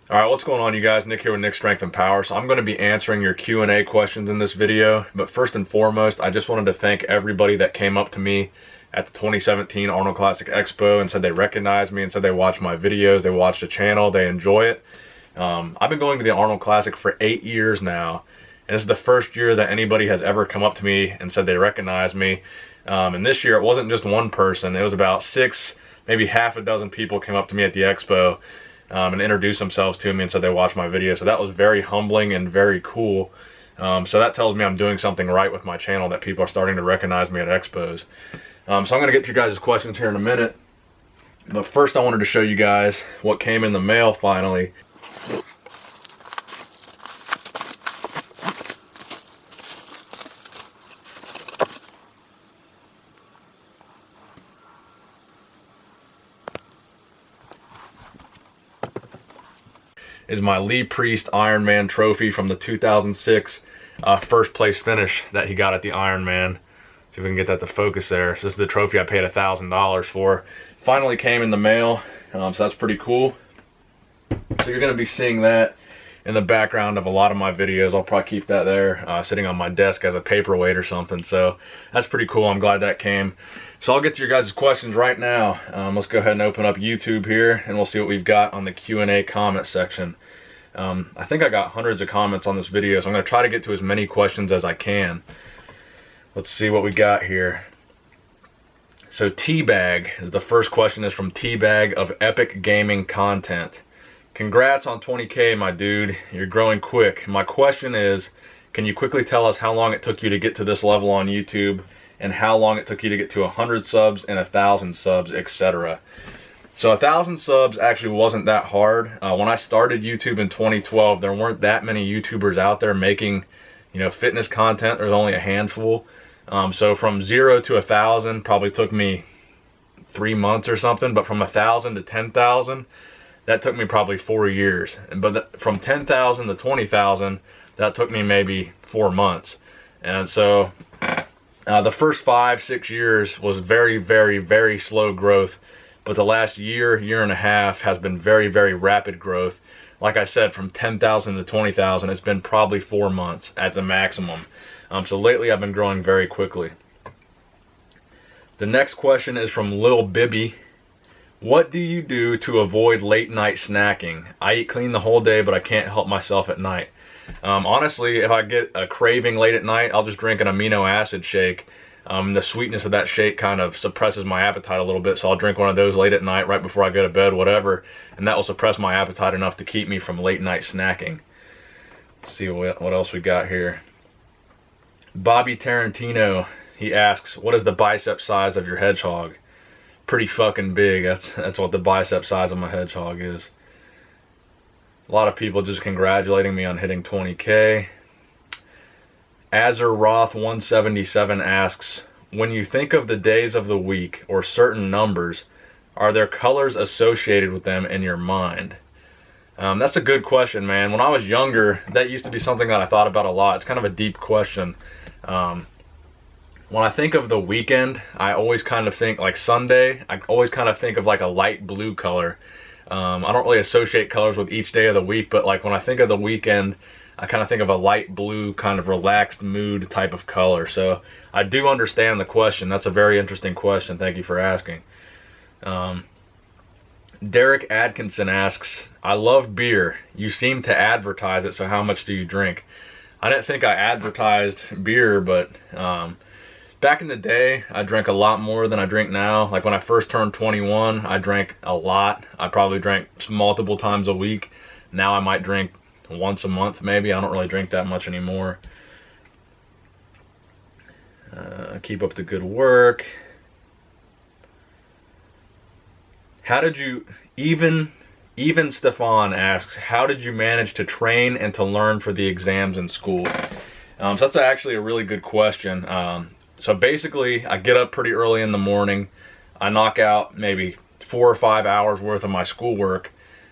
All right, what's going on, you guys? Nick here with Nick Strength and Power. So I'm going to be answering your Q&A questions in this video. But first and foremost, I just wanted to thank everybody that came up to me at the 2017 Arnold Classic Expo and said they recognized me and said they watched my videos, they watched the channel, they enjoy it. I've been going to the Arnold Classic for 8 years now, and this is the first year that anybody has ever come up to me and said they recognized me. And this year it wasn't just one person, it was about 6, maybe half a dozen people came up to me at the expo and introduced themselves to me and said they watched my video. So that was very humbling and very cool. So that tells me I'm doing something right with my channel, that people are starting to recognize me at expos. So I'm going to get to your guys' questions here in a minute. But first I wanted to show you guys what came in the mail finally. Is my Lee Priest Ironman trophy from the 2006 first place finish that he got at the Ironman. See if we can get that to focus there. So this is the trophy I paid $1,000 for. Finally came in the mail, so that's pretty cool. So you're going to be seeing that in the background of a lot of my videos. I'll probably keep that there sitting on my desk as a paperweight or something. So that's pretty cool. I'm glad that came. So I'll get to your guys' questions right now. Let's go ahead and open up YouTube here and we'll see what we've got on the Q&A comment section. I think I got hundreds of comments on this video, so I'm going to try to get to as many questions as I can. Let's see what we got here. So Teabag is the first question, is from Teabag of Epic Gaming Content. Congrats on 20K, my dude. You're growing quick. My question is, can you quickly tell us how long it took you to get to this level on YouTube, and how long it took you to get to 100 subs and 1,000 subs, etc. So 1,000 subs actually wasn't that hard. When I started YouTube in 2012, there weren't that many YouTubers out there making, fitness content. There's only a handful. So from 0 to 1,000 probably took me 3 months or something. But from 1,000 to 10,000, that took me probably 4 years. But from 10,000 to 20,000, that took me maybe 4 months. And so the first 5-6 years was very, very, very slow growth. But the last year, year and a half has been very, very rapid growth. Like I said, from 10,000 to 20,000, it's been probably 4 months at the maximum. So lately I've been growing very quickly. The next question is from Lil Bibby. What do you do to avoid late night snacking? I eat clean the whole day, but I can't help myself at night. Honestly, if I get a craving late at night, I'll just drink an amino acid shake. The sweetness of that shake kind of suppresses my appetite a little bit, so I'll drink one of those late at night, right before I go to bed, whatever, and that will suppress my appetite enough to keep me from late night snacking. Let's see what else we got here. Bobby Tarantino, he asks, what is the bicep size of your hedgehog? Pretty fucking big. That's what the bicep size of my hedgehog is. A lot of people just congratulating me on hitting 20K. Azeroth 177 asks, when you think of the days of the week or certain numbers, are there colors associated with them in your mind? That's a good question, man. When I was younger, that used to be something that I thought about a lot. It's kind of a deep question. When I think of the weekend, I always kind of think, like Sunday, I always kind of think of like a light blue color. I don't really associate colors with each day of the week, but like when I think of the weekend, I kind of think of a light blue, kind of relaxed mood type of color. So I do understand the question. That's a very interesting question. Thank you for asking. Derek Atkinson asks, I love beer. You seem to advertise it, so how much do you drink? I didn't think I advertised beer, but back in the day, I drank a lot more than I drink now. Like when I first turned 21, I drank a lot. I probably drank multiple times a week. Now I might drink once a month maybe. I don't really drink that much anymore. Keep up the good work. How did you, even Stefan asks, how did you manage to train and to learn for the exams in school? So that's actually a really good question. So basically, I get up pretty early in the morning. I knock out maybe 4 or 5 hours worth of my schoolwork.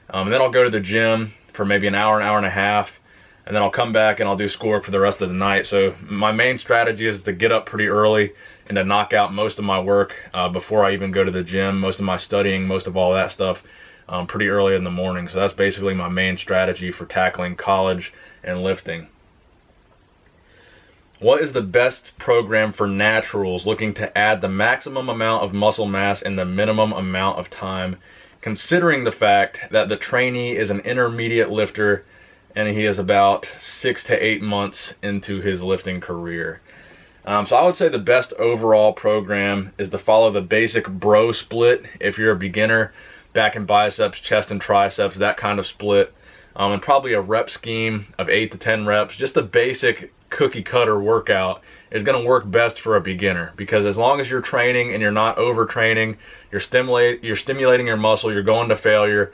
And then I'll go to the gym for maybe an hour and a half. And then I'll come back and I'll do schoolwork for the rest of the night. So my main strategy is to get up pretty early and to knock out most of my work before I even go to the gym. Most of my studying, most of all that stuff pretty early in the morning. So that's basically my main strategy for tackling college and lifting. What is the best program for naturals looking to add the maximum amount of muscle mass in the minimum amount of time, considering the fact that the trainee is an intermediate lifter and he is about 6 to 8 months into his lifting career? So I would say the best overall program is to follow the basic bro split if you're a beginner, back and biceps, chest and triceps, that kind of split, and probably a rep scheme of 8 to 10 reps. Just a basic cookie cutter workout is going to work best for a beginner, because as long as you're training and you're not overtraining, you're stimulating your muscle, you're going to failure,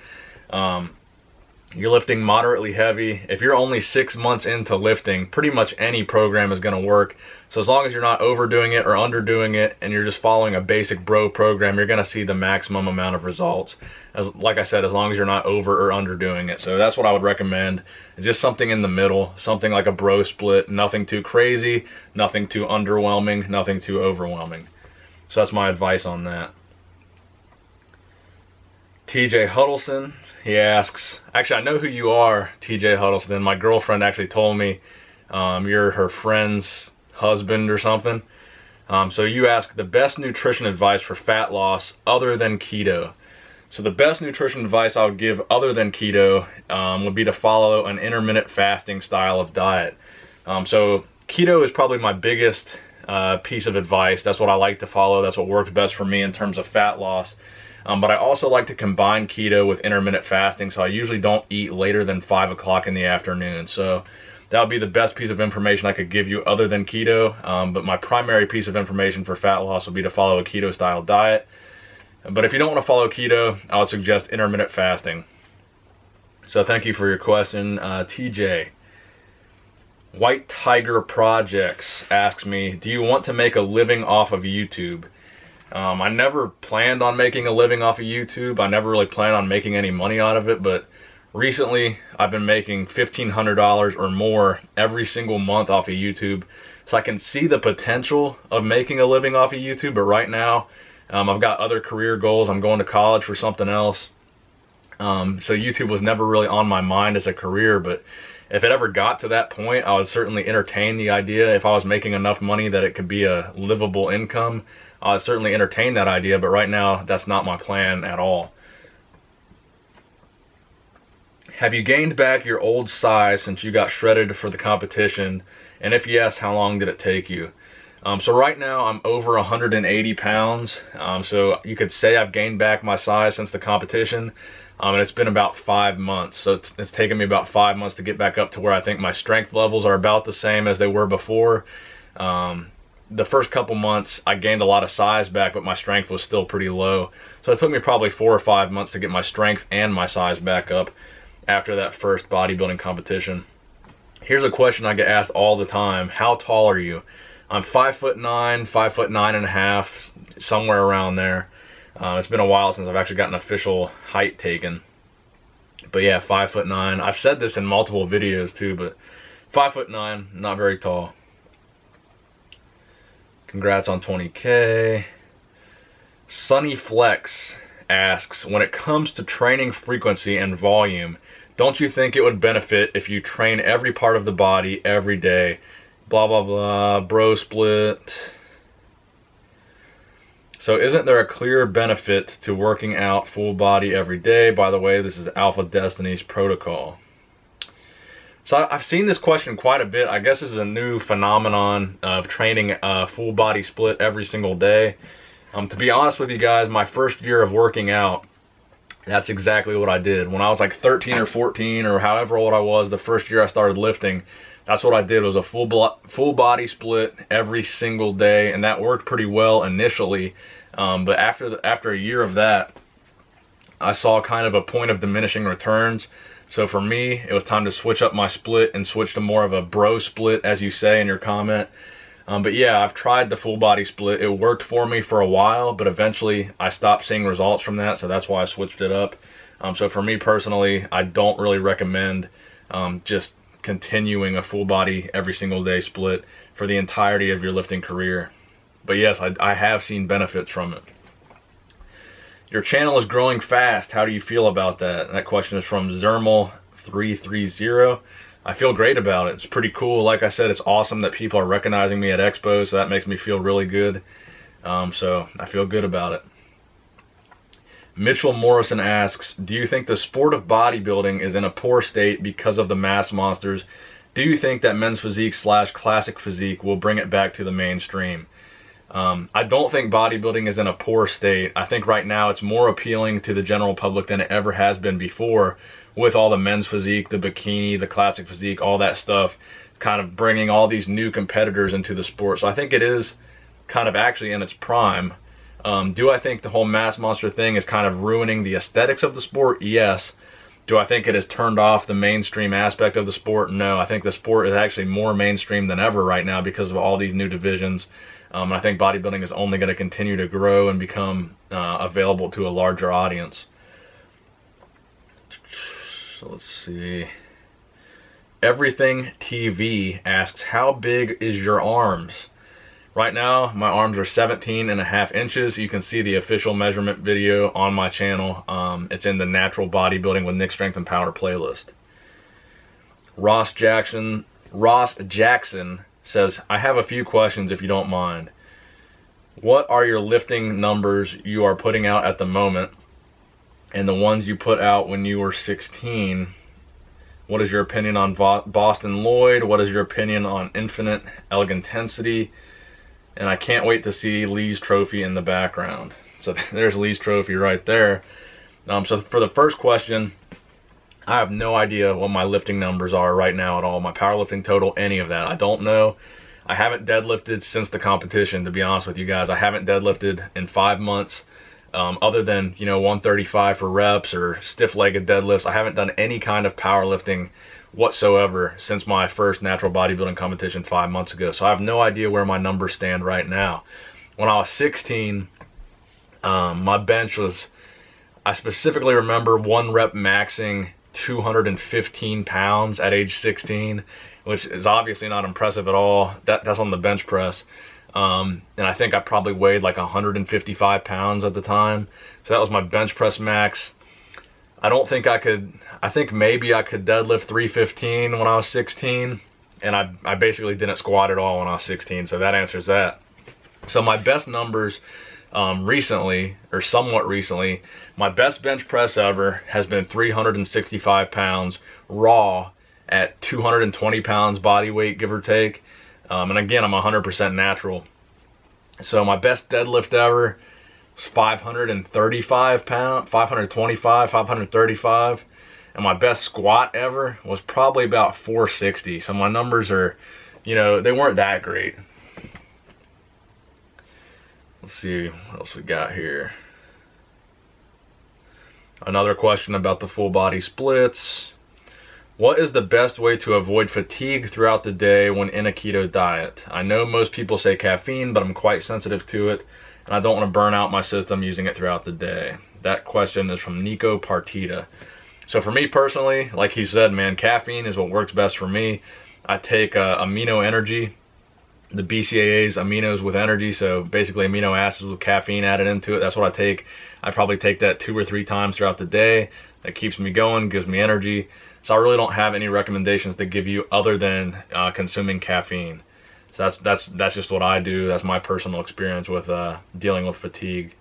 you're lifting moderately heavy. If you're only 6 months into lifting, pretty much any program is going to work. So as long as you're not overdoing it or underdoing it and you're just following a basic bro program, you're going to see the maximum amount of results. Like I said, as long as you're not over or underdoing it. So that's what I would recommend. Just something in the middle, something like a bro split, nothing too crazy, nothing too underwhelming, nothing too overwhelming. So that's my advice on that. TJ Huddleston, he asks, actually I know who you are, TJ Huddleston. My girlfriend actually told me you're her friend's husband or something. So you ask the best nutrition advice for fat loss other than keto. So the best nutrition advice I would give other than keto would be to follow an intermittent fasting style of diet. So keto is probably my biggest piece of advice. That's what I like to follow. That's what works best for me in terms of fat loss. But I also like to combine keto with intermittent fasting, so I usually don't eat later than 5 o'clock in the afternoon. So that would be the best piece of information I could give you other than keto. But my primary piece of information for fat loss would be to follow a keto style diet. But if you don't want to follow keto, I would suggest intermittent fasting. So thank you for your question, TJ. White Tiger Projects asks me, do you want to make a living off of YouTube? I never planned on making a living off of YouTube. I never really planned on making any money out of it, but recently I've been making $1,500 or more every single month off of YouTube. So I can see the potential of making a living off of YouTube, but right now I've got other career goals. I'm going to college for something else. So YouTube was never really on my mind as a career, but if it ever got to that point, I would certainly entertain the idea. If I was making enough money that it could be a livable income, I would certainly entertain that idea, but right now that's not my plan at all. Have you gained back your old size since you got shredded for the competition? And if yes, how long did it take you? So right now I'm over 180 pounds. So you could say I've gained back my size since the competition. And it's been about 5 months. So it's taken me about 5 months to get back up to where I think my strength levels are about the same as they were before. The first couple months I gained a lot of size back, but my strength was still pretty low. So it took me probably 4 or 5 months to get my strength and my size back up after that first bodybuilding competition. Here's a question I get asked all the time. How tall are you? I'm 5'9", 5'9.5", somewhere around there. It's been a while since I've actually got an official height taken. But yeah, 5'9". I've said this in multiple videos too, but 5'9", not very tall. Congrats on 20K. Sunny Flex asks, when it comes to training frequency and volume, don't you think it would benefit if you train every part of the body every day? Blah, blah, blah, bro split. So isn't there a clear benefit to working out full body every day? By the way, this is Alpha Destiny's protocol. So I've seen this question quite a bit. I guess this is a new phenomenon of training a full body split every single day. To be honest with you guys, my first year of working out, that's exactly what I did. When I was like 13 or 14 or however old I was, the first year I started lifting, that's what I did. Was a full body split every single day, and that worked pretty well initially. But after a year of that, I saw kind of a point of diminishing returns. So for me, it was time to switch up my split and switch to more of a bro split, as you say in your comment. But yeah, I've tried the full body split. It worked for me for a while, but eventually I stopped seeing results from that, so that's why I switched it up. So for me personally, I don't really recommend just continuing a full body every single day split for the entirety of your lifting career. But yes, I have seen benefits from it. Your channel is growing fast. How do you feel about that? That question is from Zermal330. I feel great about it. It's pretty cool. Like I said, it's awesome that people are recognizing me at expos, so that makes me feel really good. So I feel good about it. Mitchell Morrison asks, do you think the sport of bodybuilding is in a poor state because of the mass monsters? Do you think that men's physique / classic physique will bring it back to the mainstream? I don't think bodybuilding is in a poor state. I think right now it's more appealing to the general public than it ever has been before, with all the men's physique, the bikini, the classic physique, all that stuff, kind of bringing all these new competitors into the sport. So I think it is kind of actually in its prime. Do I think the whole mass monster thing is kind of ruining the aesthetics of the sport? Yes. Do I think it has turned off the mainstream aspect of the sport? No. I think the sport is actually more mainstream than ever right now because of all these new divisions. I think bodybuilding is only going to continue to grow and become available to a larger audience. So let's see. Everything TV asks, how big is your arms? Right now, my arms are 17.5 inches. You can see the official measurement video on my channel. It's in the Natural Bodybuilding with Nick Strength and Power playlist. Ross Jackson says, I have a few questions if you don't mind. What are your lifting numbers you are putting out at the moment, and the ones you put out when you were 16? What is your opinion on Boston Lloyd? What is your opinion on Infinite Elegantensity? And I can't wait to see Lee's trophy in the background. So there's Lee's trophy right there. So for the first question, I have no idea what my lifting numbers are right now at all. My powerlifting total, any of that, I don't know. I haven't deadlifted since the competition, to be honest with you guys. I haven't deadlifted in 5 months, other than, 135 for reps or stiff-legged deadlifts. I haven't done any kind of powerlifting whatsoever since my first natural bodybuilding competition 5 months ago. So I have no idea where my numbers stand right now. When I was 16, my bench was, I specifically remember one rep maxing 215 pounds at age 16, which is obviously not impressive at all. That's on the bench press. And I think I probably weighed like 155 pounds at the time. So that was my bench press max. I think maybe I could deadlift 315 when I was 16, and I basically didn't squat at all when I was 16, so that answers that. So my best numbers recently, or somewhat recently, my best bench press ever has been 365 pounds raw at 220 pounds body weight, give or take. And again, I'm 100% natural. So my best deadlift ever was 535 pounds, 525, 535. And my best squat ever was probably about 460. So my numbers are, they weren't that great. Let's see what else we got here. Another question about the full body splits. What is the best way to avoid fatigue throughout the day when in a keto diet? I know most people say caffeine, but I'm quite sensitive to it, and I don't want to burn out my system using it throughout the day. That question is from Nico Partita. So for me personally, like he said, man, caffeine is what works best for me. I take amino energy, the BCAAs, aminos with energy, so basically amino acids with caffeine added into it. That's what I take. I probably take that 2 or 3 times throughout the day. That keeps me going, gives me energy. So I really don't have any recommendations to give you other than consuming caffeine. So that's just what I do. That's my personal experience with dealing with fatigue.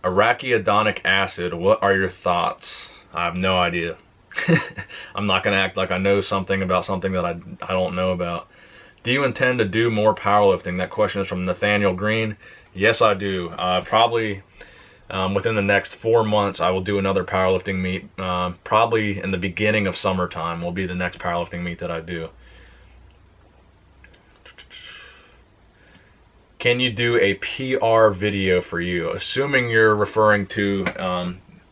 Arachidonic acid, what are your thoughts? I have no idea. I'm not going to act like I know something about something that I don't know about. Do you intend to do more powerlifting? That question is from Nathaniel Green. Yes, I do. Probably within the next 4 months, I will do another powerlifting meet. Probably in the beginning of summertime will be the next powerlifting meet that I do. Can you do a PR video for you? Assuming you're referring to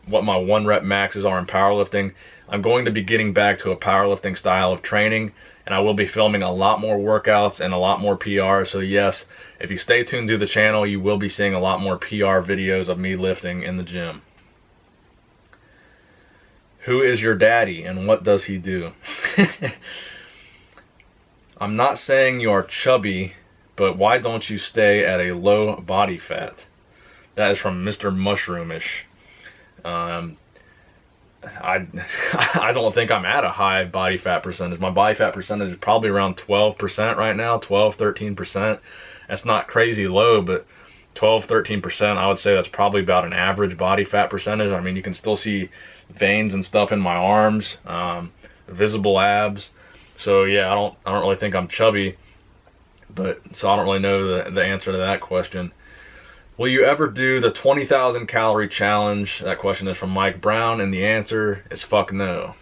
what my 1 rep maxes are in powerlifting, I'm going to be getting back to a powerlifting style of training, and I will be filming a lot more workouts and a lot more PR. So yes, if you stay tuned to the channel, you will be seeing a lot more PR videos of me lifting in the gym. Who is your daddy and what does he do? I'm not saying you are chubby, but why don't you stay at a low body fat? That is from Mr. Mushroomish. I I don't think I'm at a high body fat percentage. My body fat percentage is probably around 12% right now, 12, 13%. That's not crazy low, but 12, 13%, I would say that's probably about an average body fat percentage. I mean, you can still see veins and stuff in my arms, visible abs. So yeah, I don't really think I'm chubby, but so I don't really know the answer to that question. Will you ever do the 20,000 calorie challenge? That question is from Mike Brown, and the answer is fuck no.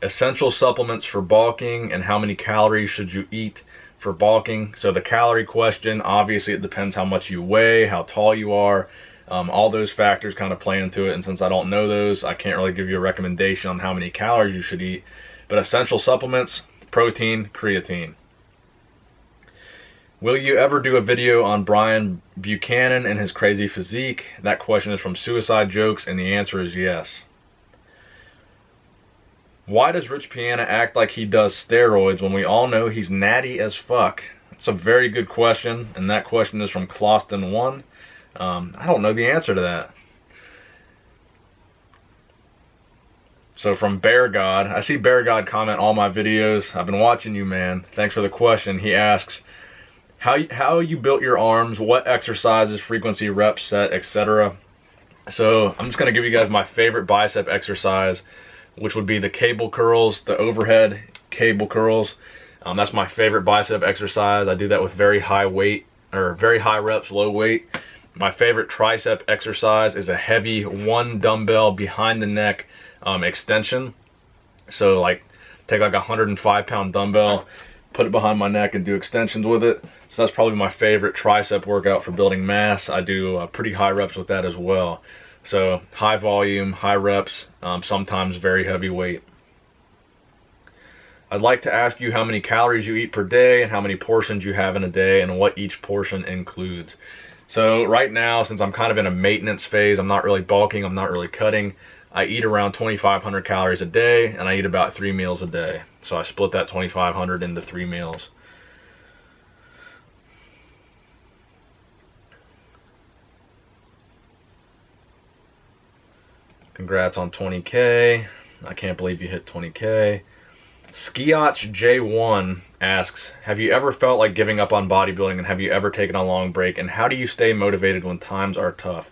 Essential supplements for bulking, and how many calories should you eat for bulking? So the calorie question, obviously it depends how much you weigh, how tall you are. All those factors kind of play into it, and since I don't know those, I can't really give you a recommendation on how many calories you should eat. But essential supplements, protein, creatine. Will you ever do a video on Brian Buchanan and his crazy physique? That question is from Suicide Jokes, and the answer is yes. Why does Rich Piana act like he does steroids when we all know he's natty as fuck? It's a very good question, and that question is from Closton1. I don't know the answer to that. So from Bear God, I see Bear God comment all my videos. I've been watching you, man. Thanks for the question. He asks, how you built your arms, what exercises, frequency, reps, set, etc. So I'm just going to give you guys my favorite bicep exercise, which would be the cable curls, the overhead cable curls. That's my favorite bicep exercise. I do that with very high weight, or very high reps, low weight. My favorite tricep exercise is a heavy one dumbbell behind the neck extension. So like take like a 105-pound dumbbell, put it behind my neck and do extensions with it. So that's probably my favorite tricep workout for building mass. I do pretty high reps with that as well. So high volume, high reps, sometimes very heavy weight. I'd like to ask you how many calories you eat per day and how many portions you have in a day and what each portion includes. So right now, since I'm kind of in a maintenance phase, I'm not really bulking, I'm not really cutting, I eat around 2,500 calories a day, and I eat about 3 meals a day. So I split that 2,500 into 3 meals. Congrats on 20K. I can't believe you hit 20K. Skiotch J1 asks, have you ever felt like giving up on bodybuilding, and have you ever taken a long break, and how do you stay motivated when times are tough?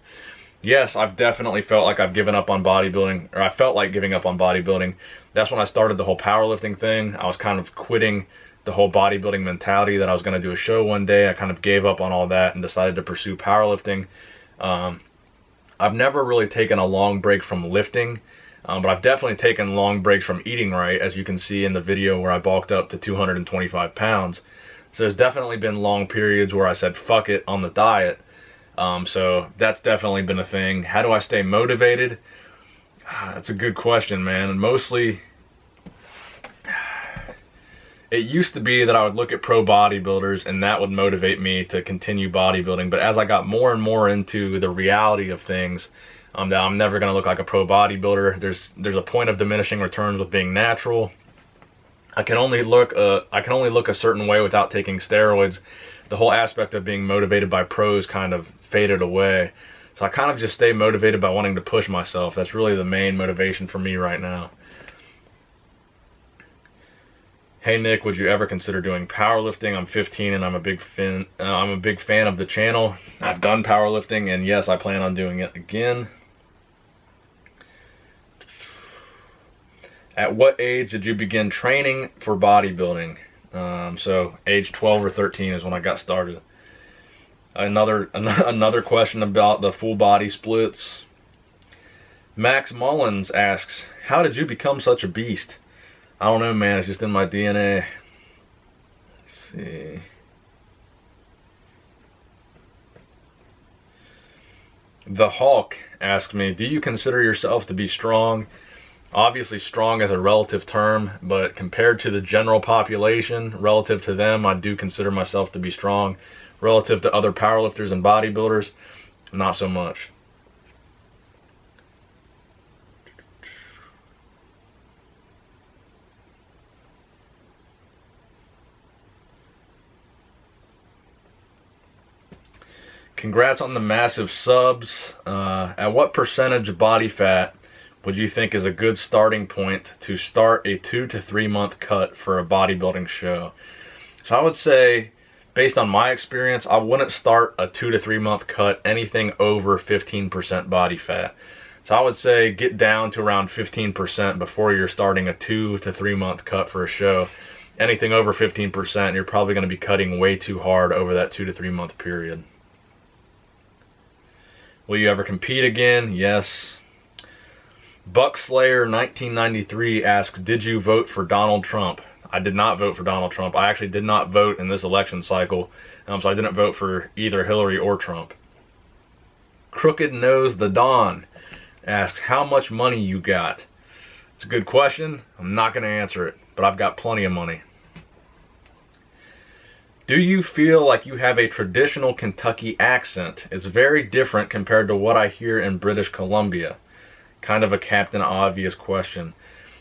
Yes, I've definitely felt like I've given up on bodybuilding, or I felt like giving up on bodybuilding. That's when I started the whole powerlifting thing. I was kind of quitting the whole bodybuilding mentality that I was going to do a show one day. I kind of gave up on all that and decided to pursue powerlifting. I've never really taken a long break from lifting, but I've definitely taken long breaks from eating right, as you can see in the video where I bulked up to 225 pounds. So there's definitely been long periods where I said fuck it on the diet. So that's definitely been a thing. How do I stay motivated? That's a good question, man. And mostly, it used to be that I would look at pro bodybuilders and that would motivate me to continue bodybuilding. But as I got more and more into the reality of things, that I'm never going to look like a pro bodybuilder. There's a point of diminishing returns with being natural. I can only look a certain way without taking steroids. The whole aspect of being motivated by pros kind of faded away. So I kind of just stay motivated by wanting to push myself. That's really the main motivation for me right now. Hey Nick, would you ever consider doing powerlifting? I'm 15 and I'm a big fan of the channel. I've done powerlifting, and yes, I plan on doing it again. At what age did you begin training for bodybuilding? So age 12 or 13 is when I got started. Another question about the full body splits. Max Mullins asks, how did you become such a beast? I don't know, man. It's just in my DNA. Let's see. The Hulk asked me, do you consider yourself to be strong? Obviously, strong is a relative term, but compared to the general population, relative to them, I do consider myself to be strong. Relative to other powerlifters and bodybuilders, not so much. Congrats on the massive subs. At what percentage of body fat would you think is a good starting point to start a 2 to 3 month cut for a bodybuilding show? So I would say, based on my experience, I wouldn't start a 2 to 3 month cut anything over 15% body fat. So I would say get down to around 15% before you're starting a 2 to 3 month cut for a show. Anything over 15%, you're probably going to be cutting way too hard over that 2 to 3 month period. Will you ever compete again? Yes. Buckslayer 1993 asks, did you vote for Donald Trump? I did not vote for Donald Trump. I actually did not vote in this election cycle, so I didn't vote for either Hillary or Trump. Crooked Nose the Dawn asks, how much money you got? It's a good question. I'm not going to answer it, but I've got plenty of money. Do you feel like you have a traditional Kentucky accent? It's very different compared to what I hear in British Columbia. Kind of a Captain Obvious question.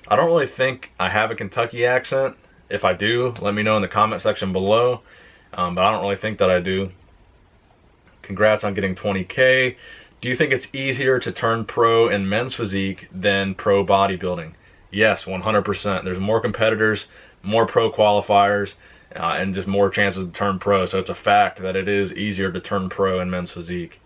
I don't really think I have a Kentucky accent. If I do, let me know in the comment section below. But I don't really think that I do. Congrats on getting 20K. Do you think it's easier to turn pro in men's physique than pro bodybuilding? Yes, 100%. There's more competitors, more pro qualifiers, and just more chances to turn pro. So it's a fact that it is easier to turn pro in men's physique.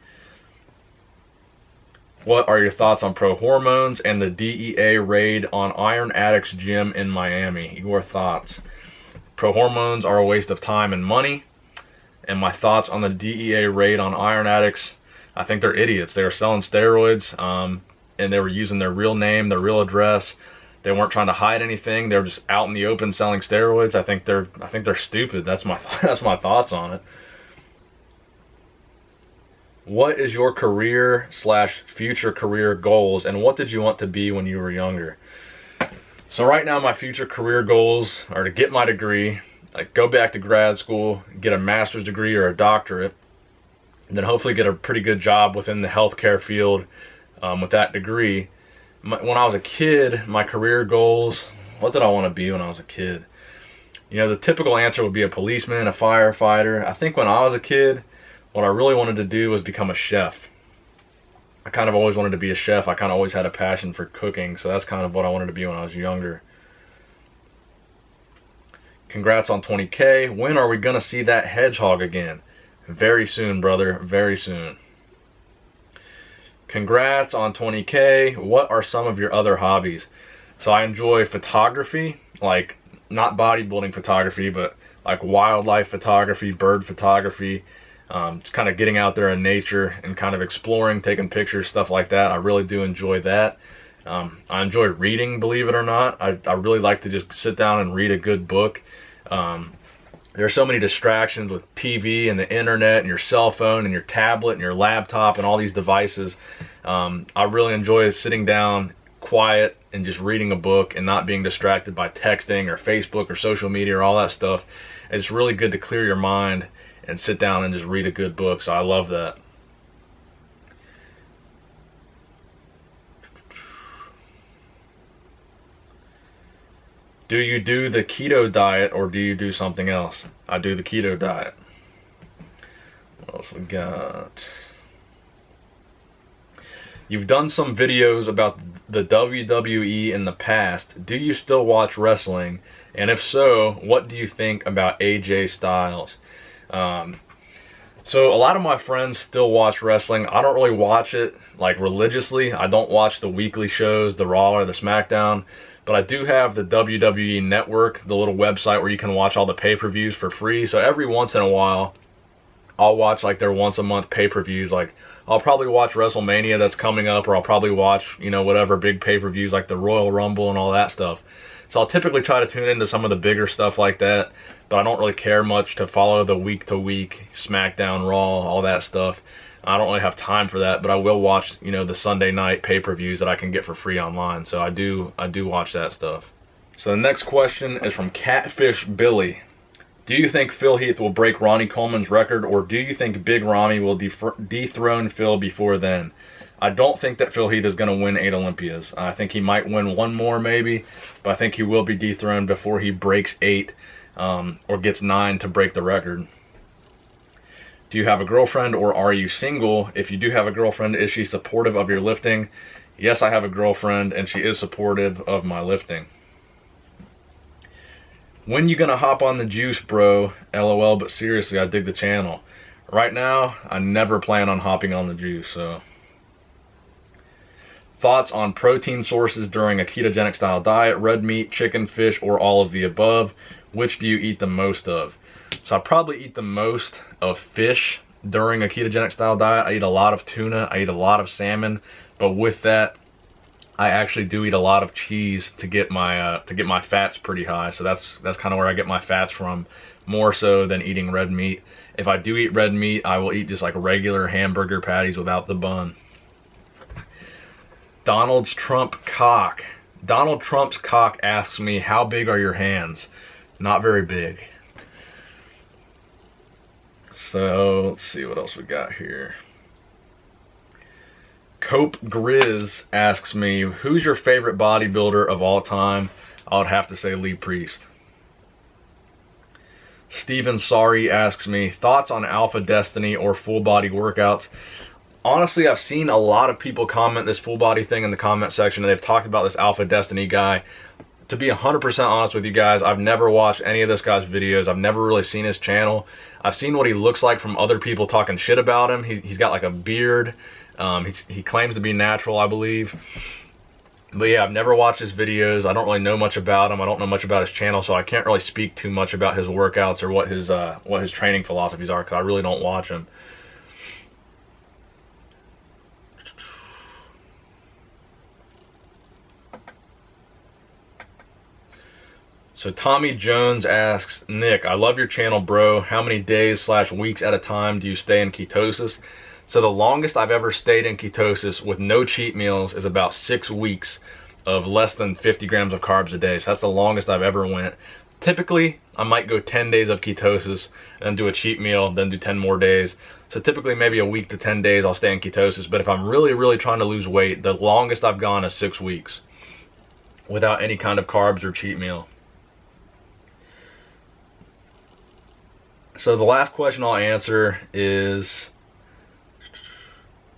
What are your thoughts on pro hormones and the DEA raid on Iron Addicts Gym in Miami? Your thoughts? Pro hormones are a waste of time and money. And my thoughts on the DEA raid on Iron Addicts, I think they're idiots. They were selling steroids, and they were using their real name, their real address. They weren't trying to hide anything. They were just out in the open selling steroids. I think they're stupid. That's my thoughts on it. What is your career/future career goals, and what did you want to be when you were younger? So right now my future career goals are to get my degree, like go back to grad school, get a master's degree or a doctorate, and then hopefully get a pretty good job within the healthcare field with that degree. When I was a kid, my career goals, what did I want to be when I was a kid? You know, the typical answer would be a policeman, a firefighter. I think when I was a kid, what I really wanted to do was become a chef. I kind of always wanted to be a chef. I kind of always had a passion for cooking, so that's kind of what I wanted to be when I was younger. Congrats on 20K. When are we going to see that hedgehog again? Very soon, brother. Very soon. Congrats on 20K. What are some of your other hobbies? So I enjoy photography, like not bodybuilding photography, but like wildlife photography, bird photography. Just kind of getting out there in nature and kind of exploring, taking pictures, stuff like that. I really do enjoy that. I enjoy reading, believe it or not. I really like to just sit down and read a good book. There are so many distractions with TV and the internet and your cell phone and your tablet and your laptop and all these devices. I really enjoy sitting down quiet and just reading a book and not being distracted by texting or Facebook or social media or all that stuff. It's really good to clear your mind and sit down and just read a good book, so I love that. Do you do the keto diet or do you do something else? I do the keto diet. What else we got? You've done some videos about the WWE in the past. Do you still watch wrestling? And if so, what do you think about AJ Styles? So a lot of my friends still watch wrestling. I don't really watch it like religiously. I don't watch the weekly shows, the Raw or the SmackDown, but I do have the WWE Network, the little website where you can watch all the pay-per-views for free. So every once in a while, I'll watch like their once a month pay-per-views. Like I'll probably watch WrestleMania that's coming up, or I'll probably watch, you know, whatever big pay-per-views like the Royal Rumble and all that stuff. So I'll typically try to tune into some of the bigger stuff like that, but I don't really care much to follow the week-to-week SmackDown, Raw, all that stuff. I don't really have time for that, but I will watch, you know, the Sunday night pay-per-views that I can get for free online. So I do watch that stuff. So the next question is from Catfish Billy. Do you think Phil Heath will break Ronnie Coleman's record, or do you think Big Ronnie will dethrone Phil before then? I don't think that Phil Heath is going to win 8 Olympias. I think he might win one more maybe, but I think he will be dethroned before he breaks 8 or gets 9 to break the record. Do you have a girlfriend or are you single? If you do have a girlfriend, is she supportive of your lifting? Yes, I have a girlfriend and she is supportive of my lifting. When you gonna hop on the juice, bro? LOL, but seriously, I dig the channel. Right now, I never plan on hopping on the juice, so. Thoughts on protein sources during a ketogenic style diet: red meat, chicken, fish, or all of the above? Which do you eat the most of? So I probably eat the most of fish during a ketogenic style diet. I eat a lot of tuna, I eat a lot of salmon, but with that, I actually do eat a lot of cheese to get my fats pretty high. So that's kind of where I get my fats from, more so than eating red meat. If I do eat red meat, I will eat just like regular hamburger patties without the bun. Donald Trump's cock asks me, how big are your hands? Not very big. So let's see what else we got here. Cope Grizz asks me, who's your favorite bodybuilder of all time? I would have to say Lee Priest. Steven Sorry asks me, thoughts on Alpha Destiny or full body workouts? Honestly, I've seen a lot of people comment this full body thing in the comment section, and they've talked about this Alpha Destiny guy. To be 100% honest with you guys, I've never watched any of this guy's videos. I've never really seen his channel. I've seen what he looks like from other people talking shit about him. He's got like a beard. He claims to be natural, I believe. But yeah, I've never watched his videos. I don't really know much about him. I don't know much about his channel, so I can't really speak too much about his workouts or what his training philosophies are, because I really don't watch him. So Tommy Jones asks, Nick, I love your channel, bro. How many days/weeks at a time do you stay in ketosis? So the longest I've ever stayed in ketosis with no cheat meals is about 6 weeks of less than 50 grams of carbs a day. So that's the longest I've ever went. Typically, I might go 10 days of ketosis, then do a cheat meal, then do 10 more days. So typically maybe a week to 10 days I'll stay in ketosis. But if I'm really, really trying to lose weight, the longest I've gone is 6 weeks without any kind of carbs or cheat meal. So the last question I'll answer is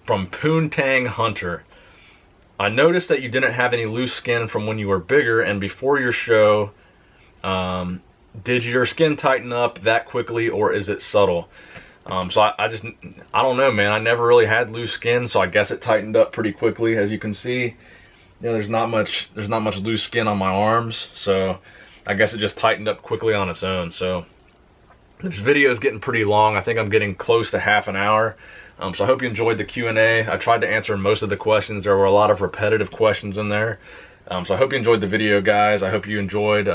from Poontang Hunter. I noticed that you didn't have any loose skin from when you were bigger and before your show. Did your skin tighten up that quickly, or is it subtle? So I don't know, man. I never really had loose skin, so I guess it tightened up pretty quickly. As you can see, you know, there's not much loose skin on my arms, so I guess it just tightened up quickly on its own. So this video is getting pretty long. I think I'm getting close to half an hour. So I hope you enjoyed the Q&A. I tried to answer most of the questions. There were a lot of repetitive questions in there. So I hope you enjoyed the video, guys. I hope you enjoyed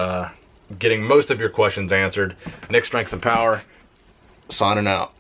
getting most of your questions answered. Nick Strength and Power, signing out.